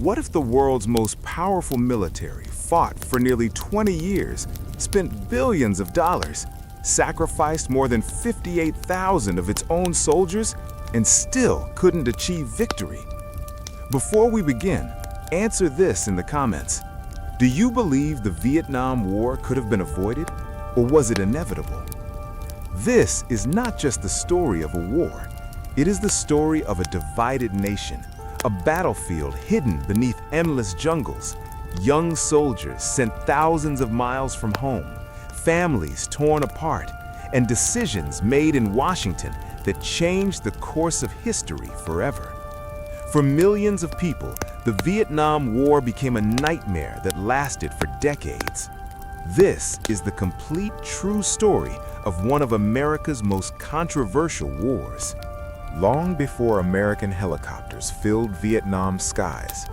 What if the world's most powerful military fought for nearly 20 years, spent billions of dollars, sacrificed more than 58,000 of its own soldiers, and still couldn't achieve victory? Before we begin, answer this in the comments. Do you believe the Vietnam War could have been avoided, or was it inevitable? This is not just the story of a war. It is the story of a divided nation, a battlefield hidden beneath endless jungles, young soldiers sent thousands of miles from home, families torn apart, and decisions made in Washington that changed the course of history forever. For millions of people, the Vietnam War became a nightmare that lasted for decades. This is the complete true story of one of America's most controversial wars. Long before American helicopters filled Vietnam's skies,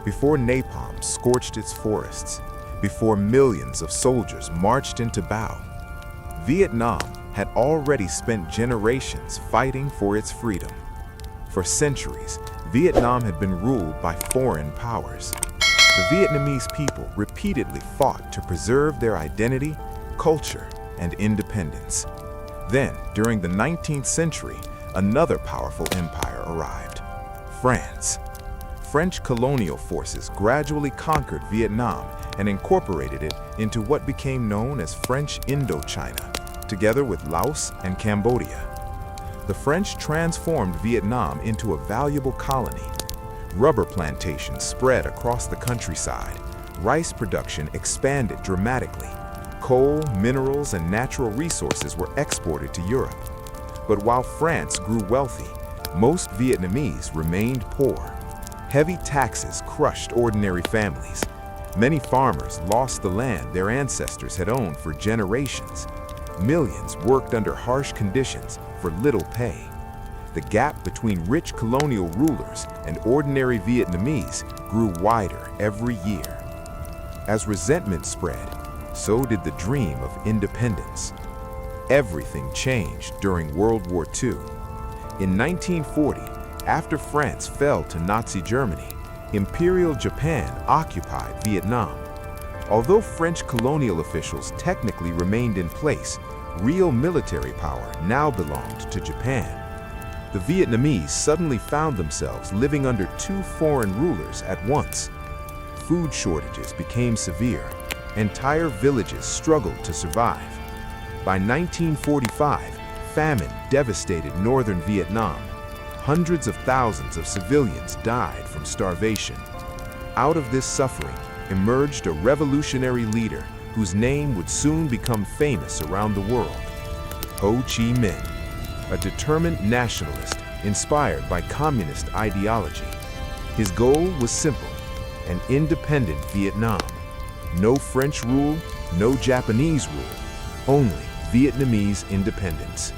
before napalm scorched its forests, before millions of soldiers marched into battle, Vietnam had already spent generations fighting for its freedom. For centuries, Vietnam had been ruled by foreign powers. The Vietnamese people repeatedly fought to preserve their identity, culture, and independence. Then, during the 19th century, another powerful empire arrived: France. French colonial forces gradually conquered Vietnam and incorporated it into what became known as French Indochina, together with Laos and Cambodia. The French transformed Vietnam into a valuable colony. Rubber plantations spread across the countryside. Rice production expanded dramatically. Coal, minerals, and natural resources were exported to Europe. But while France grew wealthy, most Vietnamese remained poor. Heavy taxes crushed ordinary families. Many farmers lost the land their ancestors had owned for generations. Millions worked under harsh conditions for little pay. The gap between rich colonial rulers and ordinary Vietnamese grew wider every year. As resentment spread, so did the dream of independence. Everything changed during World War II. In 1940, after France fell to Nazi Germany, Imperial Japan occupied Vietnam. Although French colonial officials technically remained in place, real military power now belonged to Japan. The Vietnamese suddenly found themselves living under two foreign rulers at once. Food shortages became severe. Entire villages struggled to survive. By 1945, famine devastated northern Vietnam. Hundreds of thousands of civilians died from starvation. Out of this suffering emerged a revolutionary leader whose name would soon become famous around the world: Ho Chi Minh, a determined nationalist inspired by communist ideology. His goal was simple: an independent Vietnam. No French rule, no Japanese rule, only Vietnamese independence.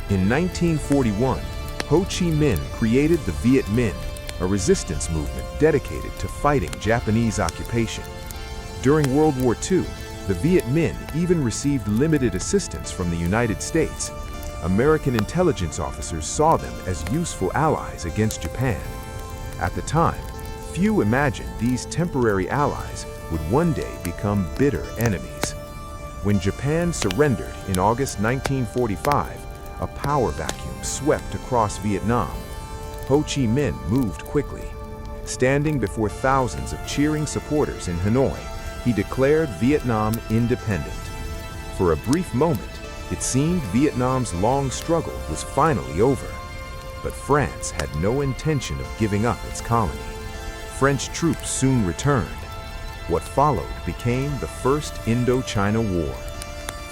In 1941, Ho Chi Minh created the Viet Minh, a resistance movement dedicated to fighting Japanese occupation. During World War II, the Viet Minh even received limited assistance from the United States. American intelligence officers saw them as useful allies against Japan. At the time, few imagined these temporary allies would one day become bitter enemies. When Japan surrendered in August 1945, a power vacuum swept across Vietnam. Ho Chi Minh moved quickly. Standing before thousands of cheering supporters in Hanoi, he declared Vietnam independent. For a brief moment, it seemed Vietnam's long struggle was finally over. But France had no intention of giving up its colony. French troops soon returned. What followed became the First Indochina War.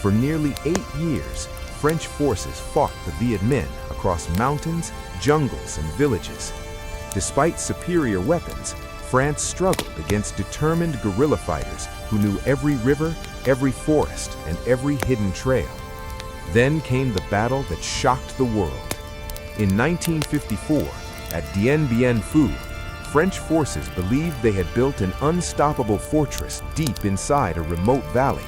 For nearly 8 years, French forces fought the Viet Minh across mountains, jungles, and villages. Despite superior weapons, France struggled against determined guerrilla fighters who knew every river, every forest, and every hidden trail. Then came the battle that shocked the world. In 1954, at Dien Bien Phu, French forces believed they had built an unstoppable fortress deep inside a remote valley.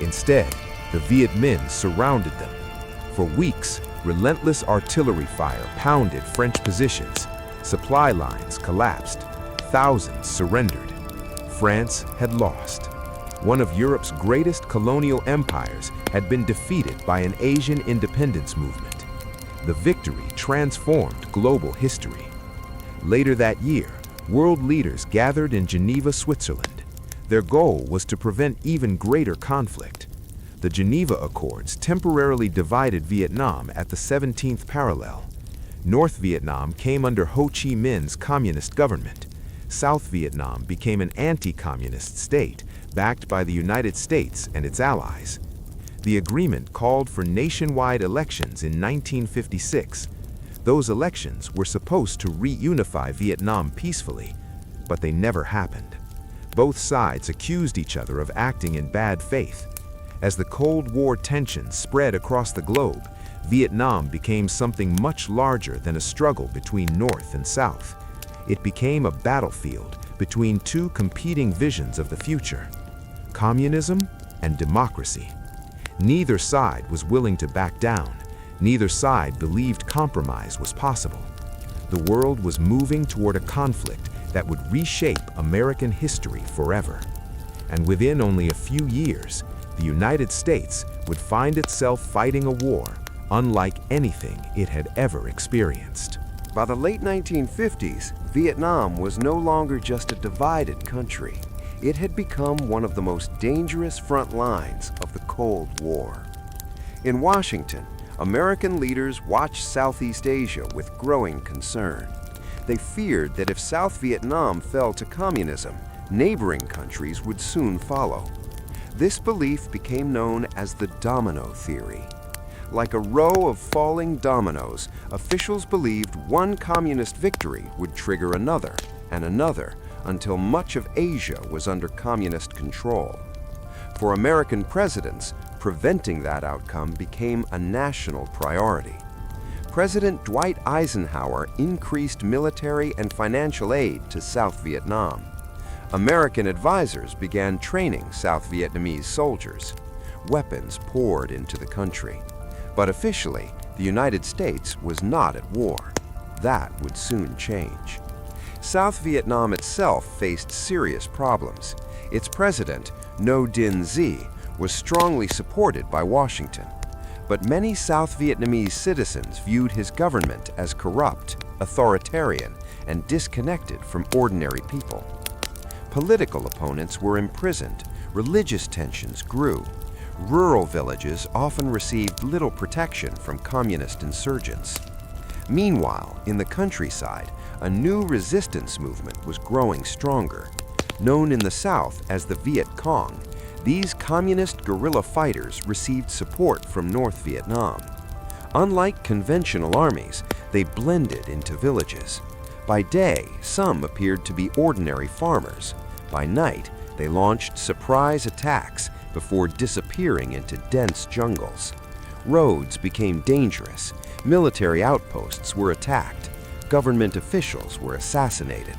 Instead, the Viet Minh surrounded them. For weeks, relentless artillery fire pounded French positions. Supply lines collapsed. thousands surrendered. France had lost. One of Europe's greatest colonial empires had been defeated by an Asian independence movement. The victory transformed global history. Later that year, world leaders gathered in Geneva, Switzerland. Their goal was to prevent even greater conflict. The Geneva Accords temporarily divided Vietnam at the 17th parallel. North Vietnam came under Ho Chi Minh's communist government. South Vietnam became an anti-communist state, backed by the United States and its allies. The agreement called for nationwide elections in 1956. Those elections were supposed to reunify Vietnam peacefully, but they never happened. Both sides accused each other of acting in bad faith. As the Cold War tensions spread across the globe, Vietnam became something much larger than a struggle between North and South. It became a battlefield between two competing visions of the future: communism and democracy. Neither side was willing to back down. Neither side believed compromise was possible. The world was moving toward a conflict that would reshape American history forever. And within only a few years, the United States would find itself fighting a war unlike anything it had ever experienced. By the late 1950s, Vietnam was no longer just a divided country. It had become one of the most dangerous front lines of the Cold War. In Washington, American leaders watched Southeast Asia with growing concern. They feared that if South Vietnam fell to communism, neighboring countries would soon follow. This belief became known as the domino theory. Like a row of falling dominoes, officials believed one communist victory would trigger another and another until much of Asia was under communist control. For American presidents, preventing that outcome became a national priority. President Dwight Eisenhower increased military and financial aid to South Vietnam. American advisors began training South Vietnamese soldiers. Weapons poured into the country. But officially, the United States was not at war. That would soon change. South Vietnam itself faced serious problems. Its president, Ngo Dinh Diem, was strongly supported by Washington. But many South Vietnamese citizens viewed his government as corrupt, authoritarian, and disconnected from ordinary people. Political opponents were imprisoned. Religious tensions grew. Rural villages often received little protection from communist insurgents. Meanwhile, in the countryside, a new resistance movement was growing stronger. Known in the South as the Viet Cong, these communist guerrilla fighters received support from North Vietnam. Unlike conventional armies, they blended into villages. By day, some appeared to be ordinary farmers. By night, they launched surprise attacks before disappearing into dense jungles. Roads became dangerous. Military outposts were attacked. Government officials were assassinated.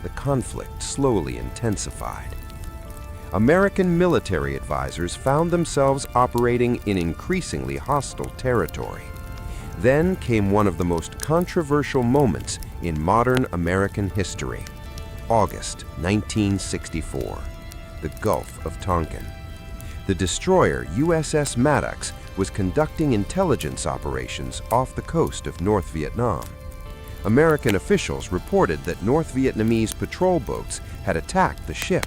The conflict slowly intensified. American military advisors found themselves operating in increasingly hostile territory. Then came one of the most controversial moments in modern American history. August 1964, the Gulf of Tonkin. The destroyer USS Maddox was conducting intelligence operations off the coast of North Vietnam. American officials reported that North Vietnamese patrol boats had attacked the ship.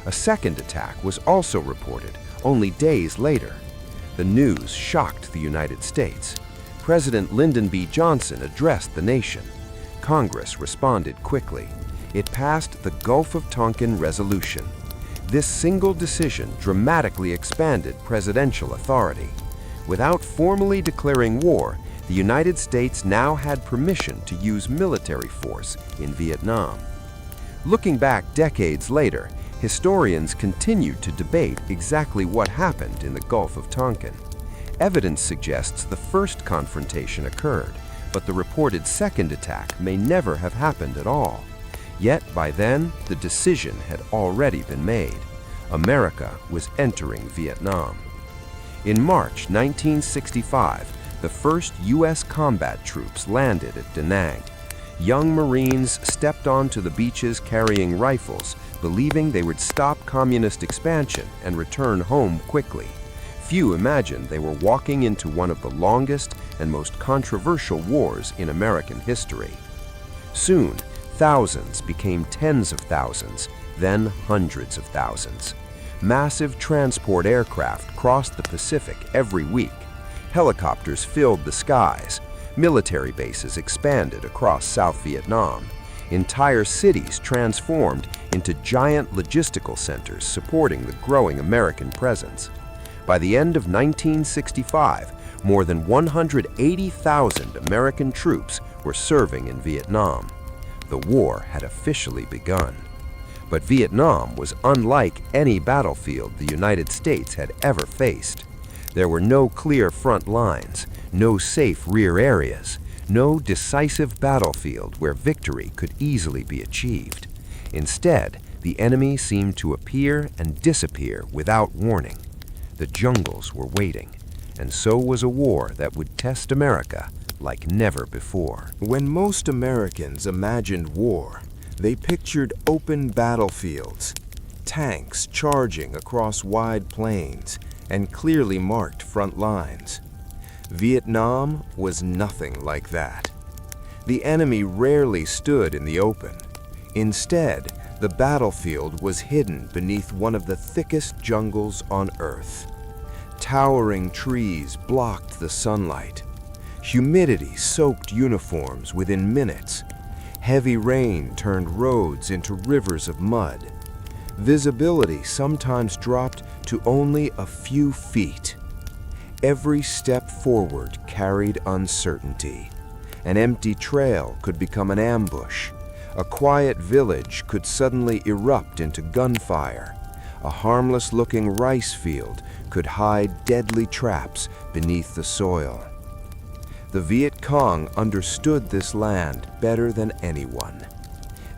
A second attack was also reported only days later. The news shocked the United States. President Lyndon B. Johnson addressed the nation. Congress responded quickly. It passed the Gulf of Tonkin Resolution. This single decision dramatically expanded presidential authority. Without formally declaring war, the United States now had permission to use military force in Vietnam. Looking back decades later, historians continued to debate exactly what happened in the Gulf of Tonkin. Evidence suggests the first confrontation occurred, but the reported second attack may never have happened at all. Yet by then, the decision had already been made. America was entering Vietnam. In March 1965, the first U.S. combat troops landed at Da Nang. Young Marines stepped onto the beaches carrying rifles, believing they would stop communist expansion and return home quickly. Few imagined they were walking into one of the longest and most controversial wars in American history. Soon, thousands became tens of thousands, then hundreds of thousands. Massive transport aircraft crossed the Pacific every week. Helicopters filled the skies. Military bases expanded across South Vietnam. Entire cities transformed into giant logistical centers supporting the growing American presence. By the end of 1965, more than 180,000 American troops were serving in Vietnam. The war had officially begun. But Vietnam was unlike any battlefield the United States had ever faced. There were no clear front lines, no safe rear areas, no decisive battlefield where victory could easily be achieved. Instead, the enemy seemed to appear and disappear without warning. The jungles were waiting, and so was a war that would test America like never before. When most Americans imagined war, they pictured open battlefields, tanks charging across wide plains, and clearly marked front lines. Vietnam was nothing like that. The enemy rarely stood in the open. Instead, the battlefield was hidden beneath one of the thickest jungles on Earth. Towering trees blocked the sunlight. Humidity soaked uniforms within minutes. Heavy rain turned roads into rivers of mud. Visibility sometimes dropped to only a few feet. Every step forward carried uncertainty. An empty trail could become an ambush. A quiet village could suddenly erupt into gunfire. A harmless-looking rice field could hide deadly traps beneath the soil. The Viet Cong understood this land better than anyone.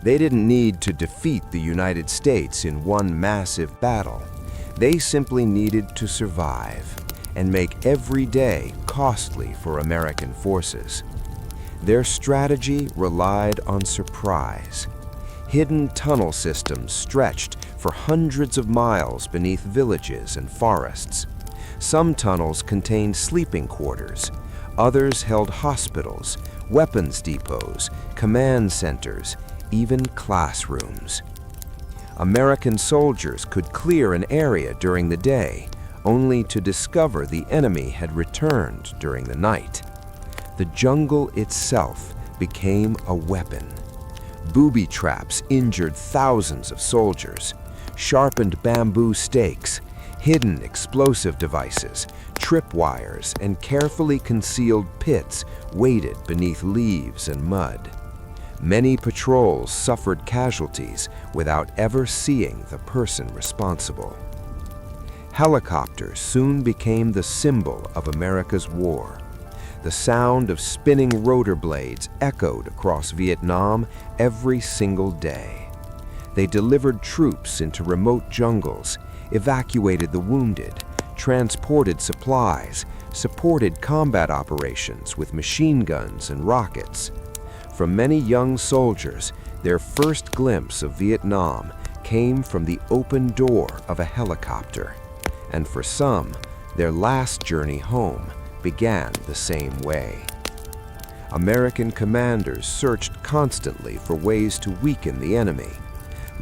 They didn't need to defeat the United States in one massive battle. They simply needed to survive and make every day costly for American forces. Their strategy relied on surprise. Hidden tunnel systems stretched for hundreds of miles beneath villages and forests. Some tunnels contained sleeping quarters. Others held hospitals, weapons depots, command centers, even classrooms. American soldiers could clear an area during the day, only to discover the enemy had returned during the night. The jungle itself became a weapon. Booby traps injured thousands of soldiers. Sharpened bamboo stakes, hidden explosive devices, tripwires, and carefully concealed pits waited beneath leaves and mud. Many patrols suffered casualties without ever seeing the person responsible. Helicopters soon became the symbol of America's war. The sound of spinning rotor blades echoed across Vietnam every single day. They delivered troops into remote jungles, evacuated the wounded, transported supplies, supported combat operations with machine guns and rockets. For many young soldiers, their first glimpse of Vietnam came from the open door of a helicopter. And for some, their last journey home began the same way. American commanders searched constantly for ways to weaken the enemy.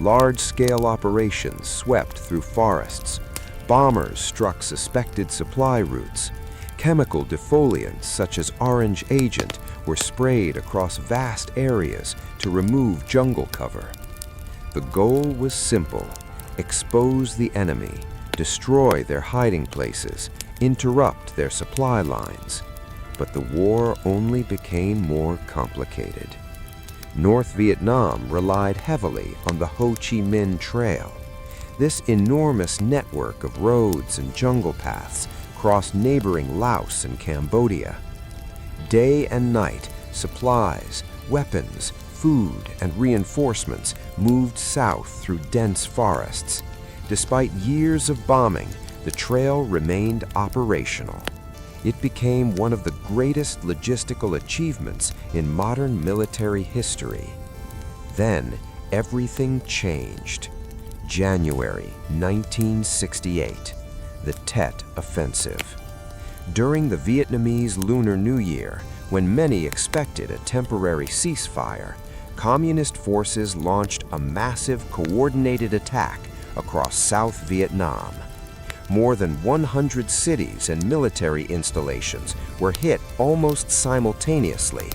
Large-scale operations swept through forests. Bombers struck suspected supply routes. Chemical defoliants such as orange agent were sprayed across vast areas to remove jungle cover. The goal was simple: expose the enemy, destroy their hiding places, interrupt their supply lines. But the war only became more complicated. North Vietnam relied heavily on the Ho Chi Minh Trail. This enormous network of roads and jungle paths crossed neighboring Laos and Cambodia. Day and night, supplies, weapons, food, and reinforcements moved south through dense forests. Despite years of bombing, the trail remained operational. It became one of the greatest logistical achievements in modern military history. Then, everything changed. January 1968, the Tet Offensive. During the Vietnamese Lunar New Year, when many expected a temporary ceasefire, Communist forces launched a massive coordinated attack across South Vietnam. More than 100 cities and military installations were hit almost simultaneously.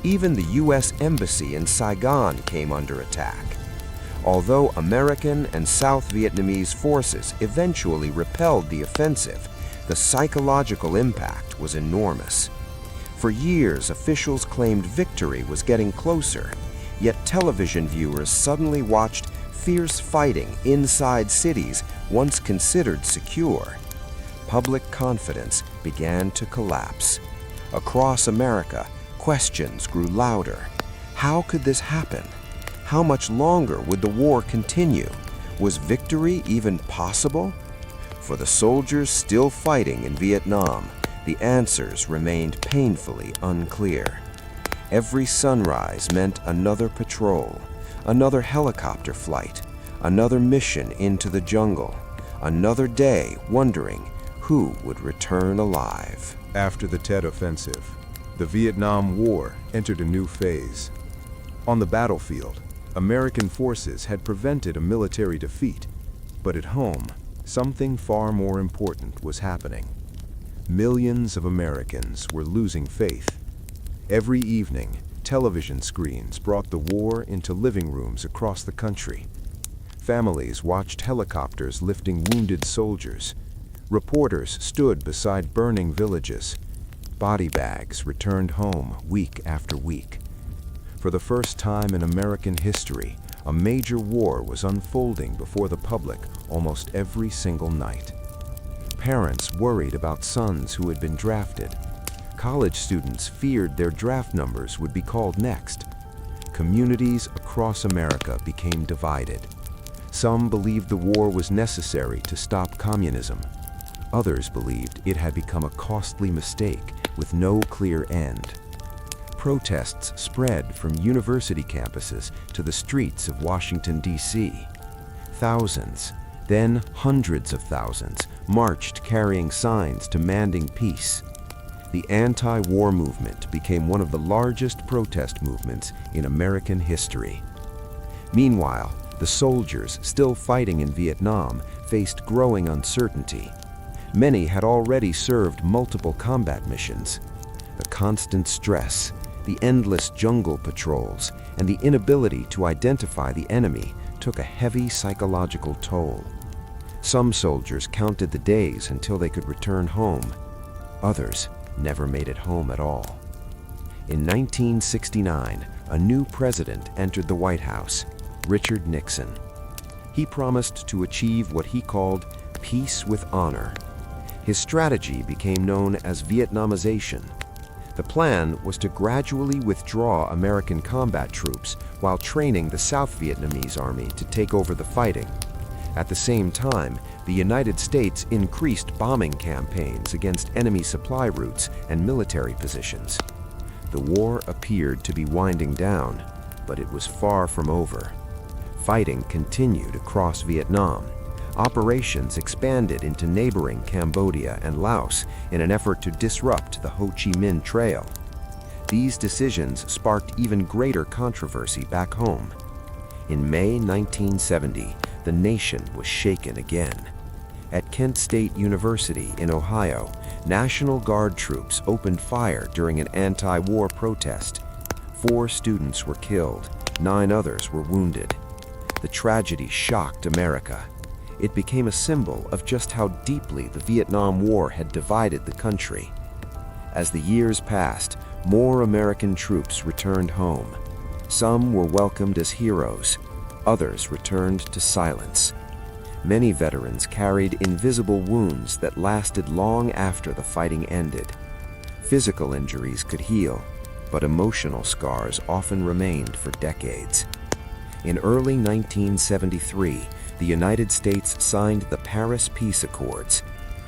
Even the U.S. Embassy in Saigon came under attack. Although American and South Vietnamese forces eventually repelled the offensive, the psychological impact was enormous. For years, officials claimed victory was getting closer, yet television viewers suddenly watched fierce fighting inside cities once considered secure. Public confidence began to collapse. Across America, questions grew louder. How could this happen? How much longer would the war continue? Was victory even possible? For the soldiers still fighting in Vietnam, the answers remained painfully unclear. Every sunrise meant another patrol, another helicopter flight, another mission into the jungle, another day wondering who would return alive. After the Tet Offensive, the Vietnam War entered a new phase. On the battlefield, American forces had prevented a military defeat, but at home, something far more important was happening. Millions of Americans were losing faith. Every evening, television screens brought the war into living rooms across the country. Families watched helicopters lifting wounded soldiers. Reporters stood beside burning villages. Body bags returned home week after week. For the first time in American history, a major war was unfolding before the public almost every single night. Parents worried about sons who had been drafted. College students feared their draft numbers would be called next. Communities across America became divided. Some believed the war was necessary to stop communism. Others believed it had become a costly mistake with no clear end. Protests spread from university campuses to the streets of Washington, D.C. Thousands, then hundreds of thousands, marched carrying signs demanding peace. The anti-war movement became one of the largest protest movements in American history. Meanwhile, the soldiers still fighting in Vietnam faced growing uncertainty. Many had already served multiple combat missions. The constant stress, the endless jungle patrols, and the inability to identify the enemy took a heavy psychological toll. Some soldiers counted the days until they could return home. Others never made it home at all. In 1969, a new president entered the White House, Richard Nixon. He promised to achieve what he called peace with honor. His strategy became known as Vietnamization. The plan was to gradually withdraw American combat troops while training the South Vietnamese army to take over the fighting. At the same time, the United States increased bombing campaigns against enemy supply routes and military positions. The war appeared to be winding down, but it was far from over. Fighting continued across Vietnam. Operations expanded into neighboring Cambodia and Laos in an effort to disrupt the Ho Chi Minh Trail. These decisions sparked even greater controversy back home. In May 1970, the nation was shaken again. At Kent State University in Ohio, National Guard troops opened fire during an anti-war protest. 4 students were killed, 9 others were wounded. The tragedy shocked America. It became a symbol of just how deeply the Vietnam War had divided the country. As the years passed, more American troops returned home. Some were welcomed as heroes. Others returned to silence. Many veterans carried invisible wounds that lasted long after the fighting ended. Physical injuries could heal, but emotional scars often remained for decades. In early 1973, the United States signed the Paris Peace Accords.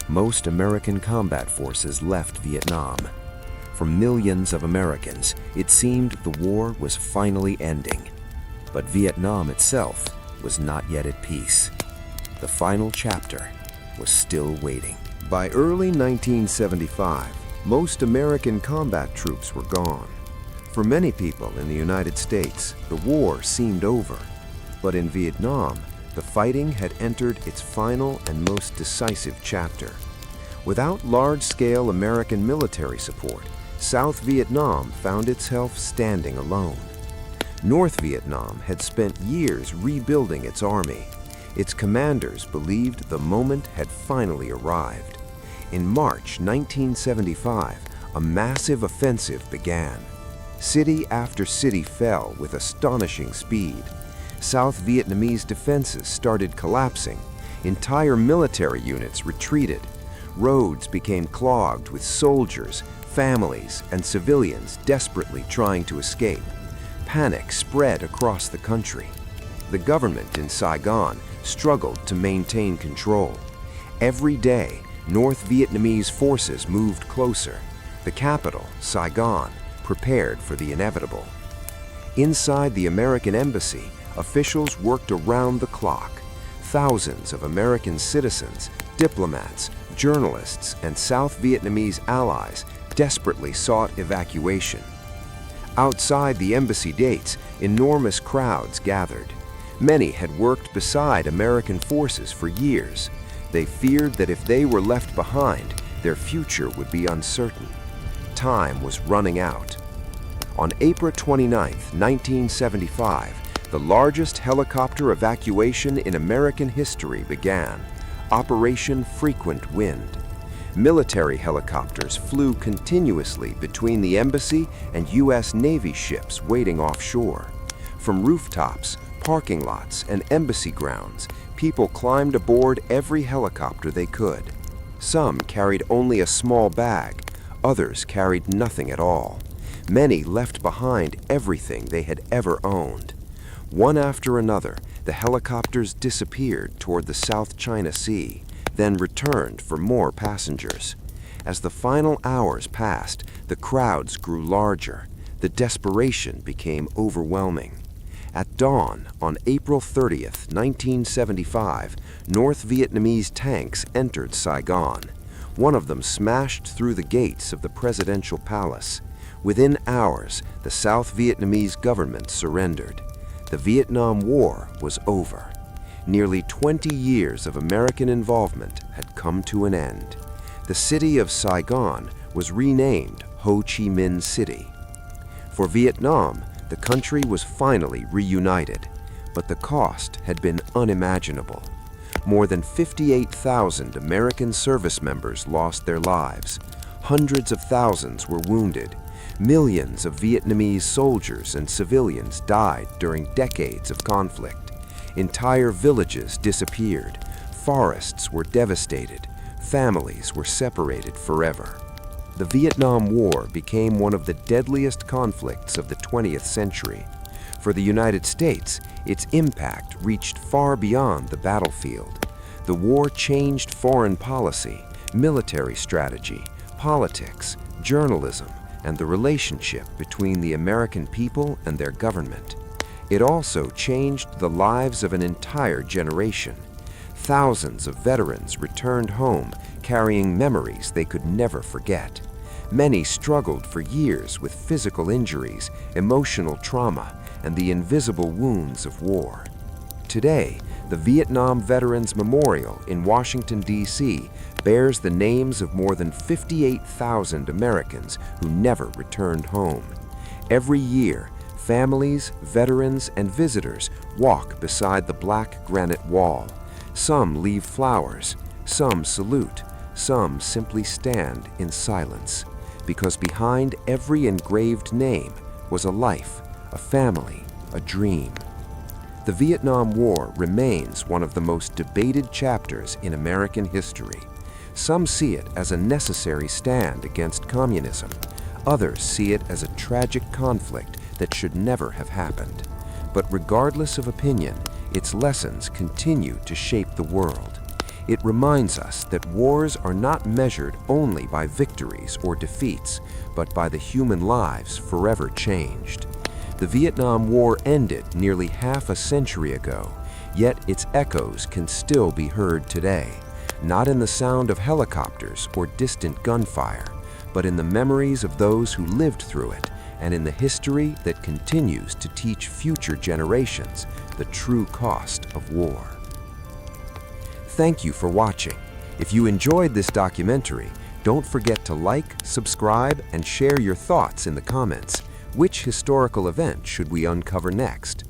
most American combat forces left Vietnam. For millions of Americans, it seemed the war was finally ending. But Vietnam itself was not yet at peace. The final chapter was still waiting. By early 1975, most American combat troops were gone. For many people in the United States, the war seemed over. But in Vietnam, the fighting had entered its final and most decisive chapter. Without large-scale American military support, South Vietnam found itself standing alone. North Vietnam had spent years rebuilding its army. Its commanders believed the moment had finally arrived. In March 1975, a massive offensive began. City after city fell with astonishing speed. South Vietnamese defenses started collapsing. Entire military units retreated. Roads became clogged with soldiers, families, and civilians desperately trying to escape. Panic spread across the country. The government in Saigon struggled to maintain control. Every day, North Vietnamese forces moved closer. The capital, Saigon, prepared for the inevitable. Inside the American embassy, officials worked around the clock. Thousands of American citizens, diplomats, journalists, and South Vietnamese allies desperately sought evacuation. Outside the embassy gates, enormous crowds gathered. Many had worked beside American forces for years. They feared that if they were left behind, their future would be uncertain. Time was running out. On April 29, 1975, the largest helicopter evacuation in American history began, Operation Frequent Wind. Military helicopters flew continuously between the embassy and U.S. Navy ships waiting offshore. From rooftops, parking lots, and embassy grounds, people climbed aboard every helicopter they could. Some carried only a small bag, others carried nothing at all. Many left behind everything they had ever owned. One after another, the helicopters disappeared toward the South China Sea, then returned for more passengers. As the final hours passed, the crowds grew larger. The desperation became overwhelming. At dawn on April 30th, 1975, North Vietnamese tanks entered Saigon. One of them smashed through the gates of the presidential palace. Within hours, the South Vietnamese government surrendered. The Vietnam War was over. Nearly 20 years of American involvement had come to an end. The city of Saigon was renamed Ho Chi Minh City. For Vietnam, the country was finally reunited, but the cost had been unimaginable. More than 58,000 American service members lost their lives. Hundreds of thousands were wounded. Millions of Vietnamese soldiers and civilians died during decades of conflict. Entire villages disappeared. Forests were devastated. Families were separated forever. The Vietnam War became one of the deadliest conflicts of the 20th century. For the United States, its impact reached far beyond the battlefield. The war changed foreign policy, military strategy, politics, journalism, and the relationship between the American people and their government. It also changed the lives of an entire generation. Thousands of veterans returned home carrying memories they could never forget. Many struggled for years with physical injuries, emotional trauma, and the invisible wounds of war. Today, the Vietnam Veterans Memorial in Washington, D.C. bears the names of more than 58,000 Americans who never returned home. Every year, families, veterans, and visitors walk beside the black granite wall. Some leave flowers, some salute, some simply stand in silence, because behind every engraved name was a life, a family, a dream. The Vietnam War remains one of the most debated chapters in American history. Some see it as a necessary stand against communism. Others see it as a tragic conflict that should never have happened. But regardless of opinion, its lessons continue to shape the world. It reminds us that wars are not measured only by victories or defeats, but by the human lives forever changed. The Vietnam War ended nearly half a century ago, yet its echoes can still be heard today, not in the sound of helicopters or distant gunfire, but in the memories of those who lived through it, and in the history that continues to teach future generations the true cost of war. Thank you for watching. If you enjoyed this documentary, don't forget to like, subscribe, and share your thoughts in the comments. Which historical event should we uncover next?